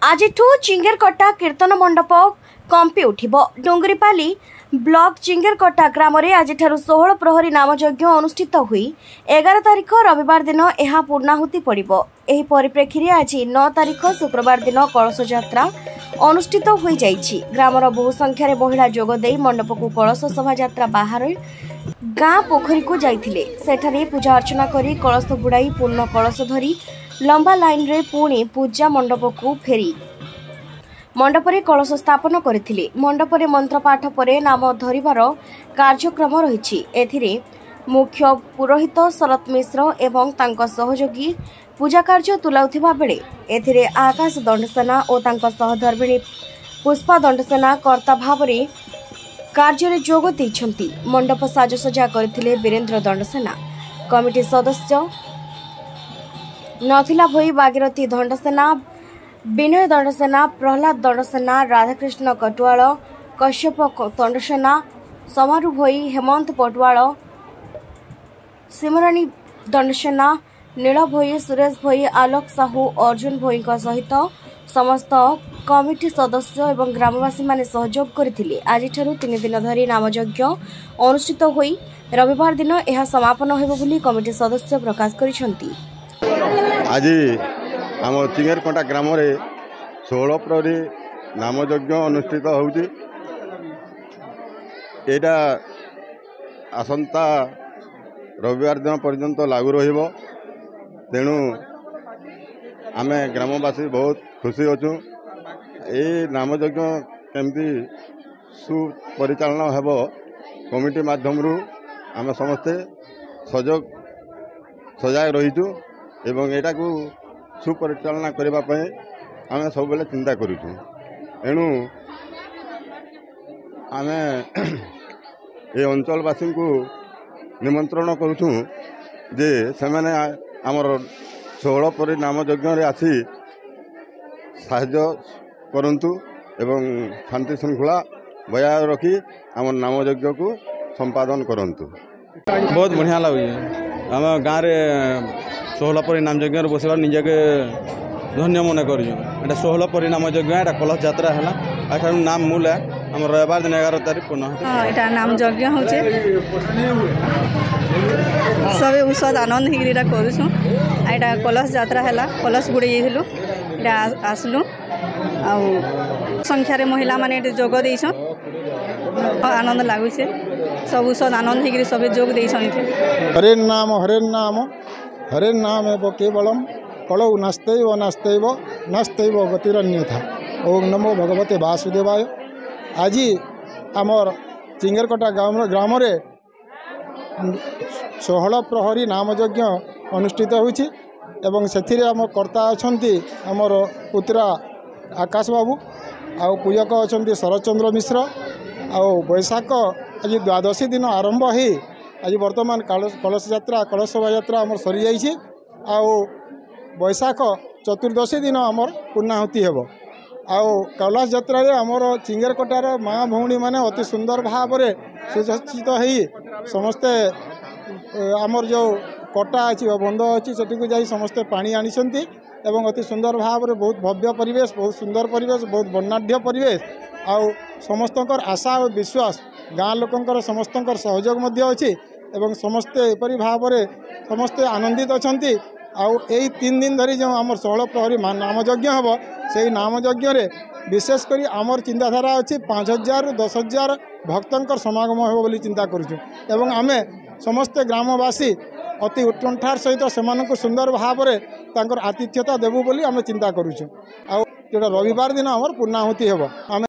आजिठू चिंगेरकटा कीर्तन मंडप कंपी उठिब। डुंगरीपाली ब्लॉक चिंगेरकटा ग्राम में आज 16 प्रहरी नामयज्ञ अनुष्ठित हुई 11 तारिख रविवार दिन यह पूर्णाहुति पड़िब। एही परिप्रेक्षी आज 9 तारिख शुक्रवार दिन कलश यात्रा अनुष्ठित हो जाइछि। ग्रामर बहु संख्यार महिला जोगदे मंडप को कलश शोभा यात्रा बाहर गाँ पोखरी को जाइथिले। सेठारे पूजा अर्चना करी कलश बुड़ाई पूर्ण कलश धरी लंबा लाइन रे पुणी पूजा मंडप को फेरी मंडपरे कलश स्थापन करथिले। मंडपरे मंत्रपाठ परे नाम धरिबार कार्यक्रम रहिछि। एथिरे मुख्य पुरोहित शरत मिश्र एवं तांका सहयोगी पूजा कार्य तुलाउथिबा बेले एथिरे आकाश दंडसेना और तांका सहधर्मिणी पुष्पा दंडसेना कर्ता भावरे कार्य जोग दैछंती। मंडप साजसजा करथिले वीरेंद्र दंडसेना। कमिटी सदस्य नथिला भई भागीरथी दंडसेना, विनय दंडसेना, प्रहलाद दंडसेना, राधाकृष्ण कटुआल, कश्यप दंडसेना, समारू भई, हेमंत पटुआल, सिमरानी दंडसेना, नील भई, सुरेश भई, आलोक साहू, अर्जुन भई सहित समस्त कमिटी सदस्य एवं ग्रामवासी माने सहयोग करथिले। आज 3 दिन धरी नामयज्ञ अनुष्ठित होई रविवार दिन यह समापन हेबो बोली कमिटी सदस्य प्रकाश करिसंती। आज आम चिंगेरकटा ग्राम में 16 प्रहरी नामयज्ञ अनुष्ठित होउछि। एटा आसंता रविवार दिन पर्यंत लागू रहिबो। तेणु आमे ग्रामवासी बहुत खुशी अच्छु। ये नामयज्ञ केमती सुपरिचालन हेब कमिटी माध्यम आम समस्ते सजाग रहीचु एवं एटा को सुपरिचालना करने आम सब बेले चिंता करूँ। एणु आम ये अंचलवासी को निमंत्रण करूँ जे से मैंने आमर 16 प्रहरी नामयज्ञ आसी साहाय्य करंतु एवं शांति श्रृंखला बजाय रखी आम नामयज्ञ को संपादन करंतु। बहुत बढ़िया लगे आम गाँव में 16 प्रहरी नामयज्ञ बसवा निजे के धन्य मन कर 16 प्रहरी नामयज्ञ एटा कलश यात्रा है। नाम मूल है आम रविवार दिन 11 तारिख पुनः नामयज्ञ हो सब औषध आनंद हिरा करूँ। यहाँ कलश यात्रा है कलश बुड़े जाइलु आसलु आ संख्यार महिला माने जोग देछन आनंद लगुचे। सब औषध आनंद हिरी सब जोग देछन। हरे नाम एव केवलम कलौ नास्त्यैव नास्त्यैव नास्त्यैव गतिरन्यथा। ओम नमो भगवते वासुदेवाय। आज आमर चिंगेरकटा ग्राम रे 16 प्रहरी नामयज्ञ अनुष्ठित होइछि एवं से आम कर्ता अछंती आमर पुत्रा आकाश बाबू आउ पूजक अछंती शरतचंद्र मिश्र आउ बैशाख आज द्वादशी दिन आरंभ हो आज वर्तमान कलश यात्रा कलश शोभा यात्रा आमर सरी जाइछि। आउ बैशाख चतुर्दशी दिन आमर पूर्णाहुति हेब। आउ कलश यात्रा रे आमर चिंगेरकटार माँ भौणी माने अति सुंदर भाव में सुसज्जित हो समस्ते आमर जो कटा अच्छी बंध अच्छी से जाई समस्ते पानी आनिसंती एवं अति सुंदर भाव में बहुत भव्य परिवेश बहुत सुंदर परिवेश बहुत वर्णाढ्य परिवेश आउ समस्तंकर आशा और विश्वास गाँ लोकंकर समस्तंकर सहयोग मध्य अच्छी एवं समस्ते एपरी भाव में समस्ते आनंदित अछंती। आउ यही 3 दिन धरी जो आमर 16 प्रहरी नामयज्ञ हम से नामयज्ञ रे विशेषकर आमर चिंताधारा अच्छी 5000 ରୁ 10000 भक्तंकर समागम हो बोली चिंता करूँ एवं आमे समस्ते ग्रामवासी अति उत्कंठार सहित से सुंदर भाव में तांकर आतिथ्यता देबू बोली आमे चिंता करूँ। आ रविवार दिन आमर पूर्णाहुति हेब।